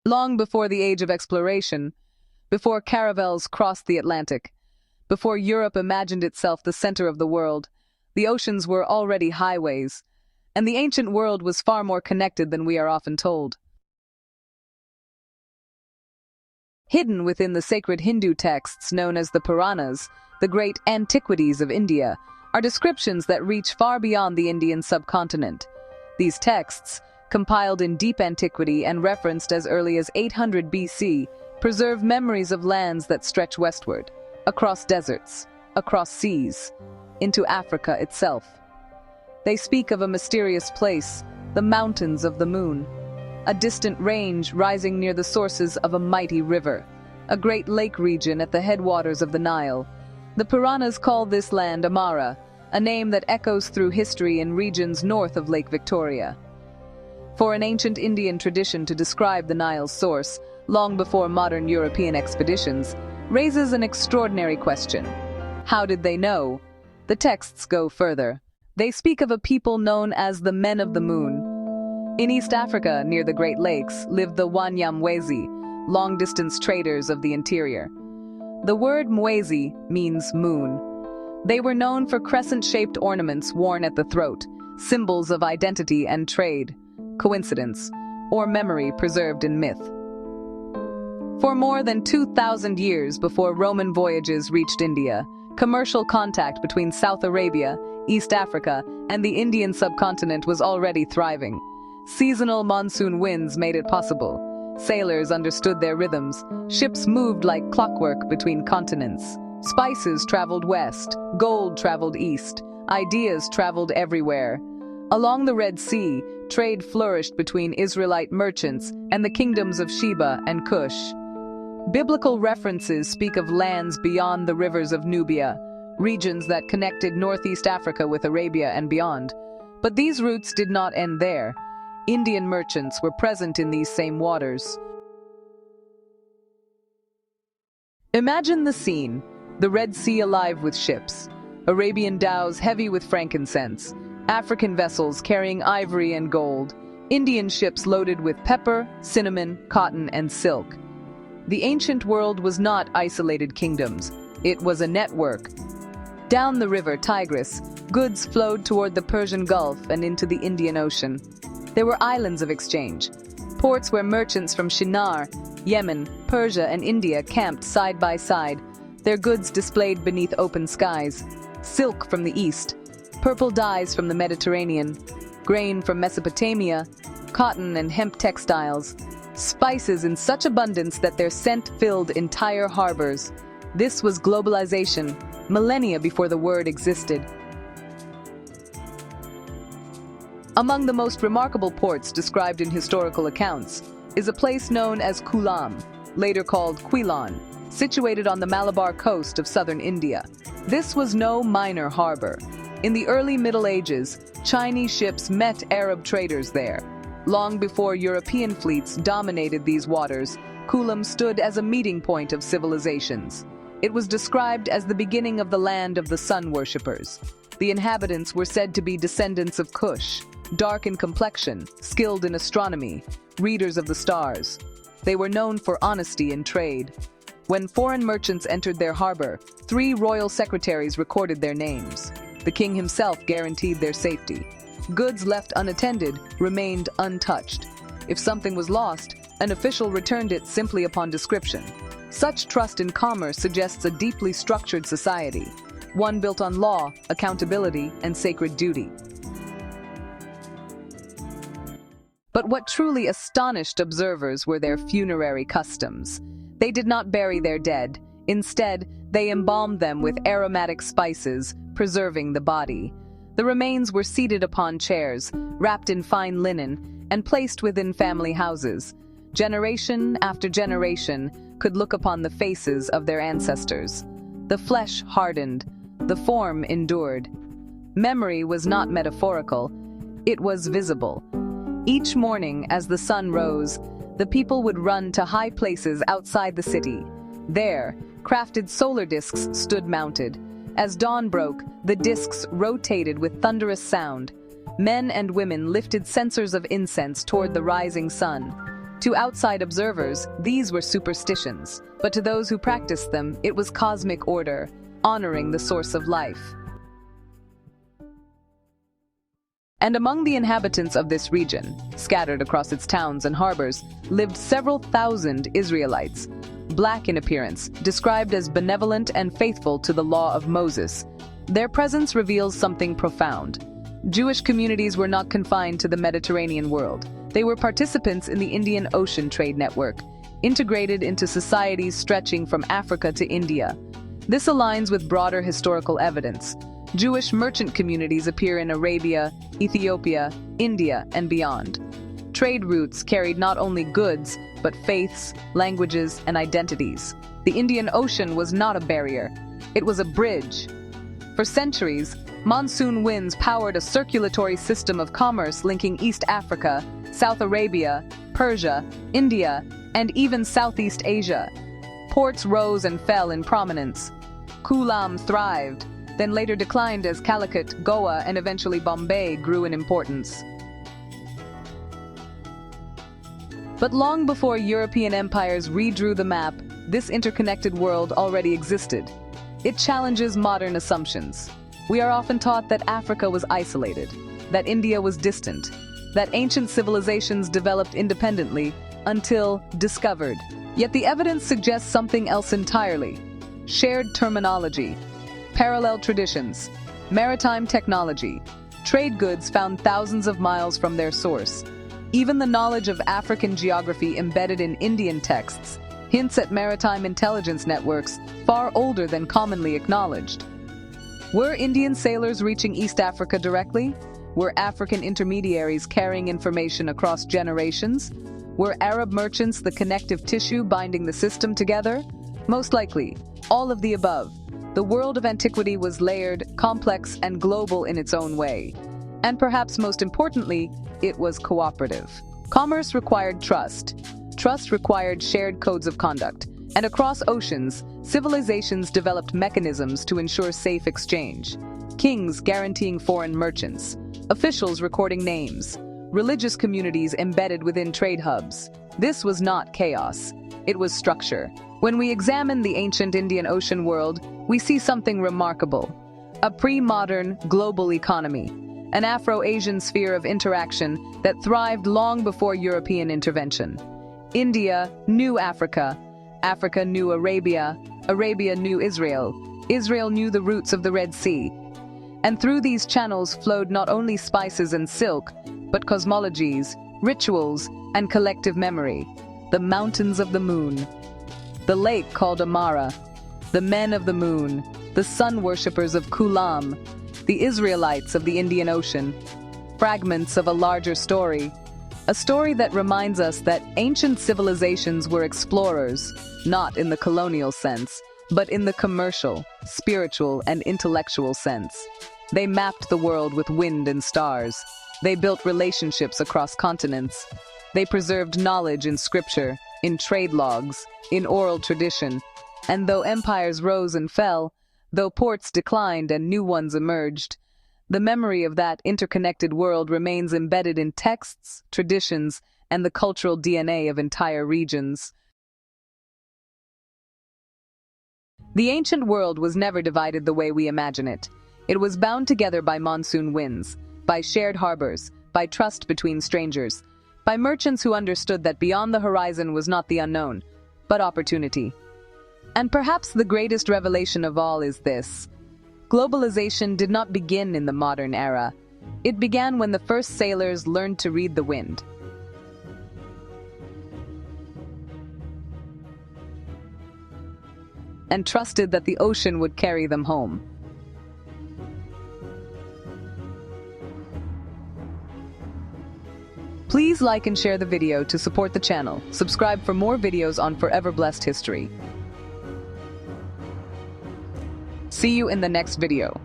Long before the age of exploration, before caravels crossed the Atlantic, before Europe imagined itself the center of the world, the oceans were already highways, and the ancient world was far more connected than we are often told. Hidden within the sacred Hindu texts known as the Puranas, the great antiquities of India, are descriptions that reach far beyond the Indian subcontinent. These texts, compiled in deep antiquity and referenced as early as 800 BC, preserve memories of lands that stretch westward, across deserts, across seas, into Africa itself. They speak of a mysterious place, the mountains of the moon, a distant range rising near the sources of a mighty river, a great lake region at the headwaters of the Nile. The Puranas call this land Amara, a name that echoes through history in regions north of Lake Victoria. For an ancient Indian tradition to describe the Nile's source, long before modern European expeditions, raises an extraordinary question. How did they know? The texts go further. They speak of a people known as the Men of the Moon. In East Africa, near the Great Lakes, lived the Wanyamwezi, long-distance traders of the interior. The word Mwezi means moon. They were known for crescent-shaped ornaments worn at the throat, symbols of identity and trade, coincidence, or memory preserved in myth. For more than 2,000 years before Roman voyages reached India, commercial contact between South Arabia, East Africa, and the Indian subcontinent was already thriving. Seasonal monsoon winds made it possible. Sailors understood their rhythms. Ships moved like clockwork between continents. Spices traveled west, gold traveled east, ideas traveled everywhere. Along the Red Sea, trade flourished between Israelite merchants and the kingdoms of Sheba and Cush. Biblical references speak of lands beyond the rivers of Nubia, regions that connected northeast Africa with Arabia and beyond. But these routes did not end there. Indian merchants were present in these same waters. Imagine the scene: the Red Sea alive with ships, Arabian dhows heavy with frankincense, African vessels carrying ivory and gold, Indian ships loaded with pepper, cinnamon, cotton, and silk. The ancient world was not isolated kingdoms. It was a network. Down the river Tigris, goods flowed toward the Persian Gulf and into the Indian Ocean. There were islands of exchange, ports where merchants from Shinar, Yemen, Persia, and India camped side by side, their goods displayed beneath open skies. Silk from the east, purple dyes from the Mediterranean, grain from Mesopotamia, cotton and hemp textiles, spices in such abundance that their scent filled entire harbors. This was globalization, millennia before the word existed. Among the most remarkable ports described in historical accounts is a place known as Kulam, later called Quilon, situated on the Malabar coast of southern India. This was no minor harbor. In the early Middle Ages, Chinese ships met Arab traders there. Long before European fleets dominated these waters, Kulam stood as a meeting point of civilizations. It was described as the beginning of the land of the sun worshippers. The inhabitants were said to be descendants of Cush, dark in complexion, skilled in astronomy, readers of the stars. They were known for honesty in trade. When foreign merchants entered their harbor, 3 royal secretaries recorded their names. The king himself guaranteed their safety. Goods left unattended remained untouched. If something was lost, an official returned it simply upon description. Such trust in commerce suggests a deeply structured society, one built on law, accountability, and sacred duty. But what truly astonished observers were their funerary customs. They did not bury their dead. Instead, they embalmed them with aromatic spices, preserving the body. The remains were seated upon chairs, wrapped in fine linen, and placed within family houses. Generation after generation could look upon the faces of their ancestors. The flesh hardened, the form endured. Memory was not metaphorical, it was visible. Each morning, as the sun rose, the people would run to high places outside the city. There, crafted solar discs stood mounted. As dawn broke, the discs rotated with thunderous sound. Men and women lifted censers of incense toward the rising sun. To outside observers, these were superstitions, but to those who practiced them, it was cosmic order, honoring the source of life. And among the inhabitants of this region, scattered across its towns and harbors, lived several thousand Israelites, black in appearance, described as benevolent and faithful to the law of Moses. Their presence reveals something profound. Jewish communities were not confined to the Mediterranean world. They were participants in the Indian Ocean trade network, integrated into societies stretching from Africa to India. This aligns with broader historical evidence. Jewish merchant communities appear in Arabia, Ethiopia, India, and beyond. Trade routes carried not only goods, but faiths, languages, and identities. The Indian Ocean was not a barrier. It was a bridge. For centuries, monsoon winds powered a circulatory system of commerce linking East Africa, South Arabia, Persia, India, and even Southeast Asia. Ports rose and fell in prominence. Kulam thrived, then later declined as Calicut, Goa, and eventually Bombay grew in importance. But long before European empires redrew the map, this interconnected world already existed. It challenges modern assumptions. We are often taught that Africa was isolated, that India was distant, that ancient civilizations developed independently until discovered. Yet the evidence suggests something else entirely. Shared terminology, parallel traditions, maritime technology, trade goods found thousands of miles from their source. Even the knowledge of African geography embedded in Indian texts hints at maritime intelligence networks far older than commonly acknowledged. Were Indian sailors reaching East Africa directly? Were African intermediaries carrying information across generations? Were Arab merchants the connective tissue binding the system together? Most likely, all of the above. The world of antiquity was layered, complex, and global in its own way. And perhaps most importantly, it was cooperative. Commerce required trust. Trust required shared codes of conduct. And across oceans, civilizations developed mechanisms to ensure safe exchange. Kings guaranteeing foreign merchants, officials recording names, religious communities embedded within trade hubs. This was not chaos. It was structure. When we examine the ancient Indian Ocean world, we see something remarkable. A pre-modern, global economy. An Afro-Asian sphere of interaction that thrived long before European intervention. India knew Africa. Africa knew Arabia. Arabia knew Israel. Israel knew the roots of the Red Sea. And through these channels flowed not only spices and silk, but cosmologies, rituals, and collective memory. The mountains of the moon. The lake called Amara. The men of the moon. The sun worshippers of Kulam. The Israelites of the Indian Ocean. Fragments of a larger story. A story that reminds us that ancient civilizations were explorers, not in the colonial sense, but in the commercial, spiritual, and intellectual sense. They mapped the world with wind and stars. They built relationships across continents. They preserved knowledge in scripture, in trade logs, in oral tradition. And though empires rose and fell, though ports declined and new ones emerged, the memory of that interconnected world remains embedded in texts, traditions, and the cultural DNA of entire regions. The ancient world was never divided the way we imagine it. It was bound together by monsoon winds, by shared harbors, by trust between strangers, by merchants who understood that beyond the horizon was not the unknown, but opportunity. And perhaps the greatest revelation of all is this. Globalization did not begin in the modern era. It began when the first sailors learned to read the wind. And trusted that the ocean would carry them home. Please like and share the video to support the channel. Subscribe for more videos on Forever Blessed History. See you in the next video.